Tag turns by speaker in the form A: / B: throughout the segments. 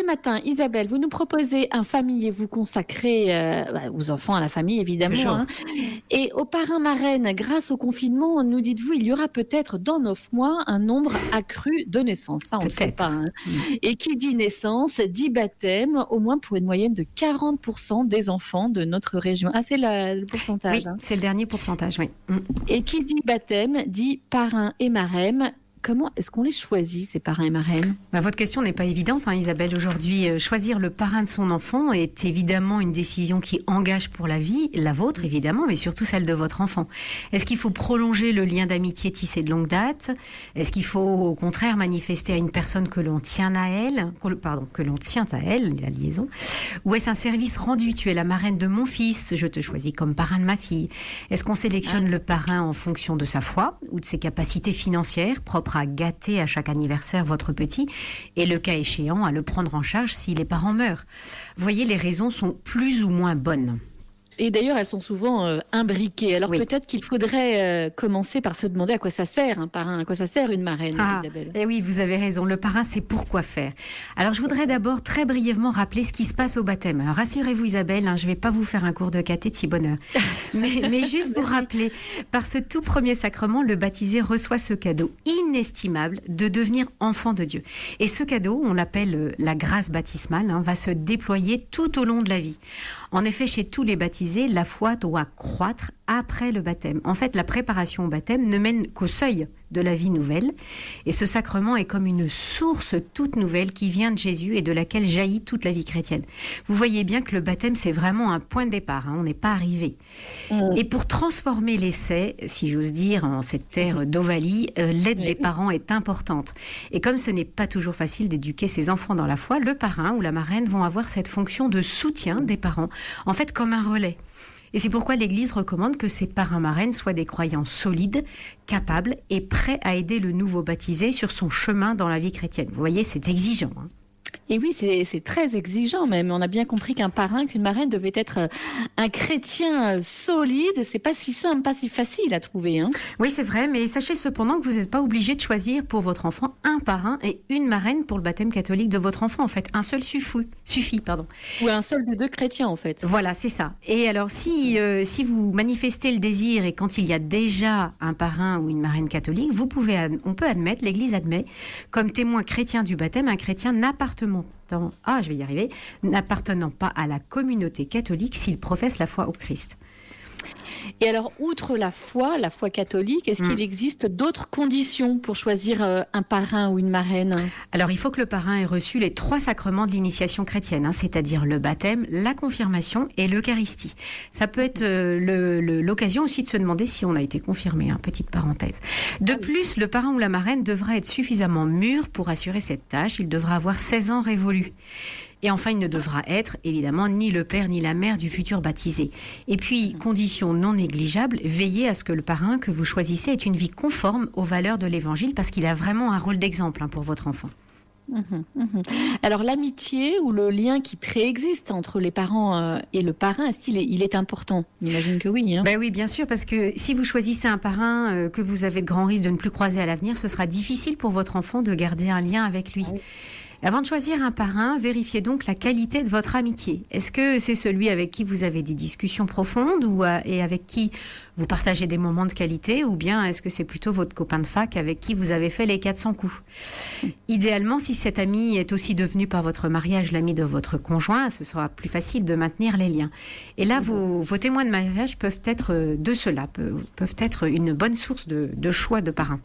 A: matin, Isabelle, vous nous proposez un famille et vous consacrez aux enfants, à la famille évidemment, hein, et aux parrains-marraines. Grâce au confinement, nous dites-vous, il y aura peut-être dans 9 mois un nombre accru de naissances. Ça, on ne le sait pas. Hein. Et qui dit naissance, dit baptême, au moins pour une moyenne de 40% des enfants de notre région. Ah, c'est le pourcentage.
B: Oui, c'est le dernier pourcentage, oui.
A: Et qui dit baptême, dit parrain et marraine. Comment est-ce qu'on les choisit, ces parrains et marraines ?
B: Votre question n'est pas évidente, hein, Isabelle. Aujourd'hui, choisir le parrain de son enfant est évidemment une décision qui engage pour la vie, la vôtre évidemment, mais surtout celle de votre enfant. Est-ce qu'il faut prolonger le lien d'amitié tissé de longue date ? Est-ce qu'il faut au contraire manifester à une personne que l'on tient à elle, la liaison ? Ou est-ce un service rendu ? Tu es la marraine de mon fils, je te choisis comme parrain de ma fille. Est-ce qu'on sélectionne le parrain en fonction de sa foi ou de ses capacités financières propres à gâter à chaque anniversaire votre petit et le cas échéant à le prendre en charge si les parents meurent. Vous voyez, les raisons sont plus ou moins bonnes.
A: Et d'ailleurs, elles sont souvent imbriquées. Alors peut-être qu'il faudrait commencer par se demander à quoi ça sert un parrain, à quoi ça sert une marraine, Isabelle.
B: Eh oui, vous avez raison. Le parrain, c'est pour quoi faire. Alors, je voudrais d'abord très brièvement rappeler ce qui se passe au baptême. Alors, rassurez-vous, Isabelle, je ne vais pas vous faire un cours de caté de si bonheur. Mais juste pour rappeler, par ce tout premier sacrement, le baptisé reçoit ce cadeau inestimable de devenir enfant de Dieu. Et ce cadeau, on l'appelle la grâce baptismale, va se déployer tout au long de la vie. En effet, chez tous les baptisés, la foi doit croître après le baptême. En fait, la préparation au baptême ne mène qu'au seuil de la vie nouvelle. Et ce sacrement est comme une source toute nouvelle qui vient de Jésus et de laquelle jaillit toute la vie chrétienne. Vous voyez bien que le baptême, c'est vraiment un point de départ. On n'est pas arrivé. Et pour transformer l'essai, si j'ose dire, en cette terre d'Ovalie, l'aide des parents est importante. Et comme ce n'est pas toujours facile d'éduquer ses enfants dans la foi, le parrain ou la marraine vont avoir cette fonction de soutien des parents, en fait comme un relais. Et c'est pourquoi l'Église recommande que ces parrains-marraines soient des croyants solides, capables et prêts à aider le nouveau baptisé sur son chemin dans la vie chrétienne. Vous voyez, c'est exigeant.
A: Et oui, c'est très exigeant même. On a bien compris qu'un parrain, qu'une marraine devait être un chrétien solide. C'est pas si simple, pas si facile à trouver.
B: Oui, c'est vrai, mais sachez cependant que vous n'êtes pas obligé de choisir pour votre enfant un parrain et une marraine pour le baptême catholique de votre enfant. En fait, un seul suffit.
A: Ou un seul de deux chrétiens, en fait.
B: Voilà, c'est ça. Et alors, si vous manifestez le désir et quand il y a déjà un parrain ou une marraine catholique, on peut admettre, l'Église admet, comme témoin chrétien du baptême, un chrétien n'appartenant pas à la communauté catholique s'il professe la foi au Christ.
A: Et alors, outre la foi catholique, est-ce qu'il existe d'autres conditions pour choisir un parrain ou une marraine ?
B: Alors, il faut que le parrain ait reçu les 3 sacrements de l'initiation chrétienne, c'est-à-dire le baptême, la confirmation et l'Eucharistie. Ça peut être l'occasion aussi de se demander si on a été confirmé, petite parenthèse. De plus, le parrain ou la marraine devra être suffisamment mûr pour assurer cette tâche. Il devra avoir 16 ans révolus. Et enfin, il ne devra être, évidemment, ni le père ni la mère du futur baptisé. Et puis, condition non négligeable, veillez à ce que le parrain que vous choisissez ait une vie conforme aux valeurs de l'Évangile, parce qu'il a vraiment un rôle d'exemple pour votre enfant.
A: Alors, l'amitié ou le lien qui préexiste entre les parents et le parrain, est-ce qu'il est important ? J'imagine que oui.
B: Ben oui, bien sûr, parce que si vous choisissez un parrain que vous avez de grands risques de ne plus croiser à l'avenir, ce sera difficile pour votre enfant de garder un lien avec lui. Avant de choisir un parrain, vérifiez donc la qualité de votre amitié. Est-ce que c'est celui avec qui vous avez des discussions profondes et avec qui vous partagez des moments de qualité, ou bien est-ce que c'est plutôt votre copain de fac avec qui vous avez fait les 400 coups ? Idéalement, si cet ami est aussi devenu par votre mariage l'ami de votre conjoint, ce sera plus facile de maintenir les liens. Et là, vos témoins de mariage peuvent être peuvent être une bonne source de choix de parrain.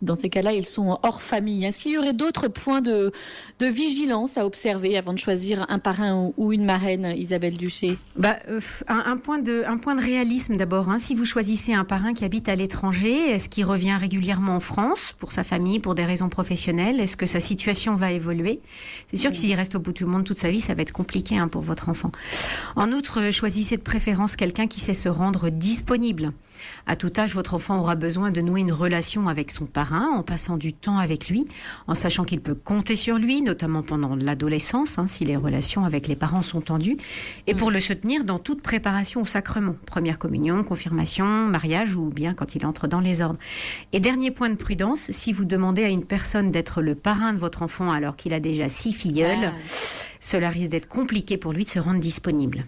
A: Dans ces cas-là, ils sont hors famille. Est-ce qu'il y aurait d'autres points de vigilance à observer avant de choisir un parrain ou une marraine, Isabelle Duché ?
B: Un point de réalisme d'abord. Si vous choisissez un parrain qui habite à l'étranger, est-ce qu'il revient régulièrement en France pour sa famille, pour des raisons professionnelles ? Est-ce que sa situation va évoluer ? C'est sûr que s'il reste au bout du monde toute sa vie, ça va être compliqué pour votre enfant. En outre, choisissez de préférence quelqu'un qui sait se rendre disponible. À tout âge, votre enfant aura besoin de nouer une relation avec son parrain en passant du temps avec lui, en sachant qu'il peut compter sur lui, notamment pendant l'adolescence, si les relations avec les parents sont tendues, et pour le soutenir dans toute préparation au sacrement, première communion, confirmation, mariage ou bien quand il entre dans les ordres. Et dernier point de prudence, si vous demandez à une personne d'être le parrain de votre enfant alors qu'il a déjà 6 filleuls, cela risque d'être compliqué pour lui de se rendre disponible.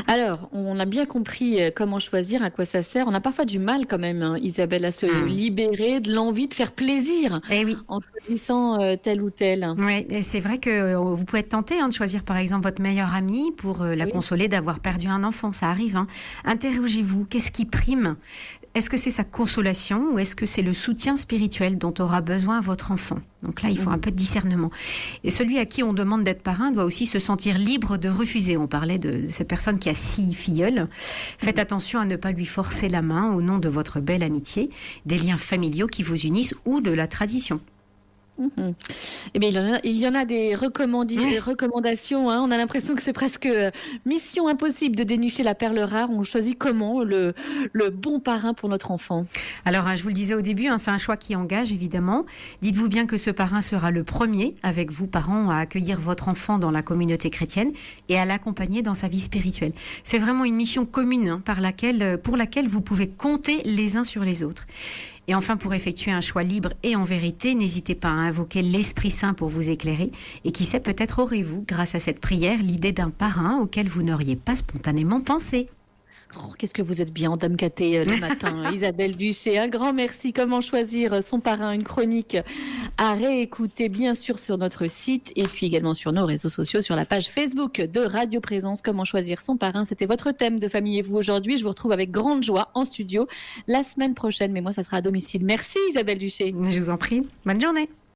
A: Alors, on a bien compris comment choisir, à quoi ça sert. On a parfois du mal quand même, Isabelle, à se libérer de l'envie de faire plaisir en choisissant tel ou tel.
B: Oui, et c'est vrai que vous pouvez être tenté de choisir par exemple votre meilleure amie pour la consoler d'avoir perdu un enfant. Ça arrive. Interrogez-vous, qu'est-ce qui prime ? Est-ce que c'est sa consolation ou est-ce que c'est le soutien spirituel dont aura besoin votre enfant ? Donc là, il faut un peu de discernement. Et celui à qui on demande d'être parrain doit aussi se sentir libre de refuser. On parlait de cette personne qui a 6 filleuls. Faites attention à ne pas lui forcer la main au nom de votre belle amitié, des liens familiaux qui vous unissent ou de la tradition.
A: Eh bien, il y en a des recommandations. On a l'impression que c'est presque mission impossible de dénicher la perle rare. On choisit comment le bon parrain pour notre enfant.
B: Alors, je vous le disais au début, c'est un choix qui engage, évidemment. Dites-vous bien que ce parrain sera le premier, avec vous, parents, à accueillir votre enfant dans la communauté chrétienne et à l'accompagner dans sa vie spirituelle. C'est vraiment une mission commune pour laquelle vous pouvez compter les uns sur les autres. Et enfin, pour effectuer un choix libre et en vérité, n'hésitez pas à invoquer l'Esprit Saint pour vous éclairer. Et qui sait, peut-être aurez-vous, grâce à cette prière, l'idée d'un parrain auquel vous n'auriez pas spontanément pensé.
A: Oh, qu'est-ce que vous êtes bien, Dame Catée, le matin. Isabelle Duché, un grand merci. Comment choisir son parrain, une chronique à réécouter, bien sûr, sur notre site et puis également sur nos réseaux sociaux, sur la page Facebook de Radio Présence. Comment choisir son parrain, c'était votre thème de Famille et vous aujourd'hui. Je vous retrouve avec grande joie en studio la semaine prochaine, mais moi, ça sera à domicile. Merci, Isabelle Duché.
B: Je vous en prie. Bonne journée.